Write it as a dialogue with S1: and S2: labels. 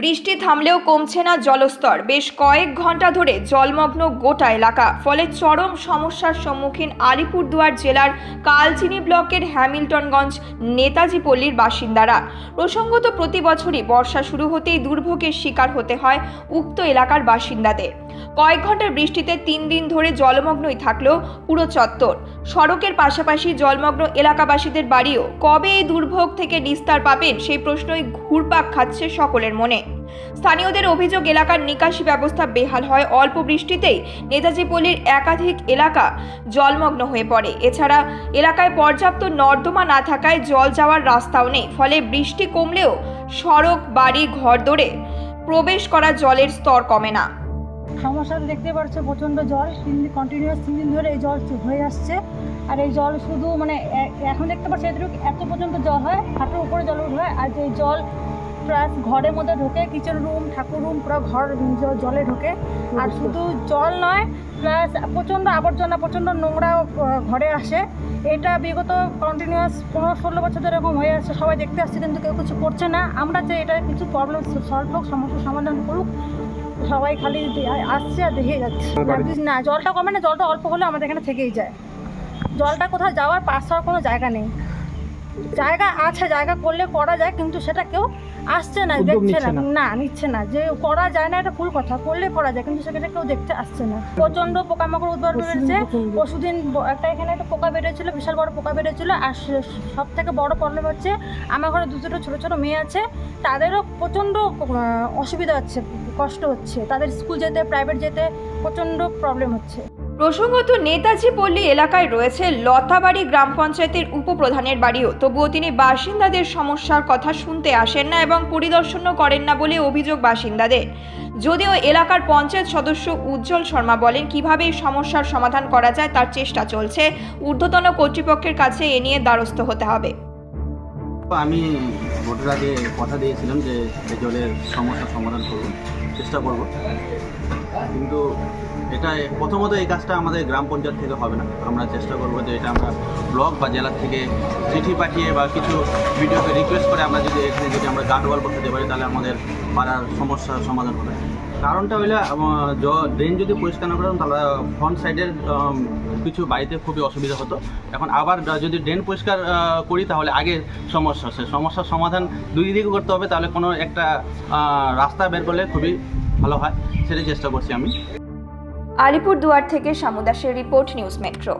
S1: বৃষ্টি থামলেও কমছে না জলস্তর। বেশ কয়েক ঘন্টা ধরে জলমগ্ন গোটা এলাকা। ফলে চরম সমস্যার সম্মুখীন আলিপুরদুয়ার জেলার কালচিনি ব্লকের হ্যামিল্টনগঞ্জ নেতাজি পল্লীর বাসিন্দারা। প্রসঙ্গত প্রতি বছরই বর্ষা শুরু হতেই দুর্ভোগের শিকার হতে হয় উক্ত এলাকার বাসিন্দাদের। কয়েক ঘন্টার বৃষ্টিতে 3 দিন ধরে জলমগ্নই থাকলেও পুরো চত্বর। সড়কের পাশাপাশি জলমগ্ন এলাকাবাসীদের বাড়িও কবে এই দুর্ভোগ থেকে নিস্তার পাবেন সেই প্রশ্নই ঘুরপাক খাচ্ছে সকলের মনে। স্থানীয়দের অভিযোগ, এলাকার নিকাশি ব্যবস্থা বেহাল হয়। অল্প বৃষ্টিতেই নেতাজি পল্লীর একাধিক এলাকা জলমগ্ন হয়ে পড়ে। এছাড়া এলাকায় পর্যাপ্ত নর্দমা না থাকায় জল যাওয়ার রাস্তাও নেই। ফলে বৃষ্টি কমলেও সড়ক, বাড়ি, ঘরদোরে প্রবেশ করা জলের স্তর কমে না।
S2: সমস্যা দেখতে পাচ্ছ, প্রচণ্ড জল কন্টিনিউয়াস 3 দিন ধরে এই জল হয়ে আসছে। আর এই জল শুধু এখন দেখতে পাচ্ছি এত পর্যন্ত জল হয়, হাঁটুর উপরে জল উঠে হয়। আর যে জল প্লাস ঘরের মধ্যে ঢোকে, কিচেন রুম, ঠাকুর রুম, পুরো ঘর জলে ঢোকে। আর শুধু জল নয়, প্লাস প্রচণ্ড আবর্জনা, প্রচণ্ড নোংরা ঘরে আসে। এটা বিগত কন্টিনিউয়াস 15-16 বছর ধরে এরকম হয়ে আসছে। সবাই দেখতে আসছে কিন্তু কেউ কিছু করছে না। আমরা চাই এটা কিছু প্রবলেম সলভ হোক, সমস্যার সমাধান করুক। সবাই খালি আসছে আর দেখে যাচ্ছে না, জলটা কমে না। জলটা অল্প হলেও আমাদের এখানে থেকেই যায়। জলটা কোথাও যাওয়ার পাস হওয়ার কোনো জায়গা নেই। জায়গা আছে, জায়গা করলে করা যায়, কিন্তু সেটা কেউ আসছে না, দেখছে না, নিচ্ছে না। যে করা যায় না এটা ভুল কথা, করলে করা যায়, কিন্তু সেটা কেউ দেখতে আসছে না। প্রচণ্ড পোকামাকড় উদ্ধার বেড়েছে। পরশুদিন এখানে একটা পোকা বেড়েছিল, বিশাল বড় পোকা বেড়েছিল। আর সব থেকে বড় প্রবলেম হচ্ছে, আমার ঘরে দুটো ছোটো ছোটো মেয়ে আছে, তাদেরও প্রচণ্ড অসুবিধা হচ্ছে, কষ্ট হচ্ছে। তাদের স্কুল যেতে, প্রাইভেট যেতে প্রচণ্ড প্রবলেম হচ্ছে।
S1: প্রসঙ্গত নেতাজি পল্লী এলাকায় রয়েছে লতাবাড়ি গ্রাম পঞ্চায়েতের উপপ্রধানের বাড়িও। তবুও তিনি বাসিন্দাদের সমস্যার কথা শুনতে আসেন না এবং পরিদর্শনও করেন না বলে অভিযোগ বাসিন্দাদের। যদিও এলাকার পঞ্চায়েত সদস্য উজ্জ্বল শর্মা বলেন, কিভাবে এই সমস্যার সমাধান করা যায় তার চেষ্টা চলছে। ঊর্ধ্বতন কর্তৃপক্ষের কাছে এ নিয়ে দ্বারস্থ হতে হবে।
S3: আমি ভোটের আগে কথা দিয়েছিলাম যে জলের সমস্যার সমাধান করব, চেষ্টা করব। কিন্তু এটা প্রথমত এই কাজটা আমাদের গ্রাম পঞ্চায়েত থেকে হবে না। আমরা চেষ্টা করব যে এটা আমরা ব্লক বা জেলা থেকে চিঠি পাঠিয়ে বা কিছু ভিডিওকে রিকোয়েস্ট করে আমরা যদি এখানে যদি আমরা গার্ডওয়াল বসাতে পারি, তাহলে আমাদের পাড়ার সমস্যার সমাধান হবে। কারণটা হইলে ড্রেন যদি পরিষ্কার না করতাম তাহলে ফ্রন্ট সাইডের কিছু বাড়িতে খুবই অসুবিধা হতো। এখন আবার যদি ড্রেন পরিষ্কার করি তাহলে আগে সমস্যা হচ্ছে, সমস্যার সমাধান দুই দিকে করতে হবে। তাহলে কোনো একটা রাস্তা বের করলে খুবই ভালো হয়, সেটাই চেষ্টা করছি আমি।
S1: আলিপুরদুয়ার থেকে শামু দাসের রিপোর্ট, নিউজ মেট্রো।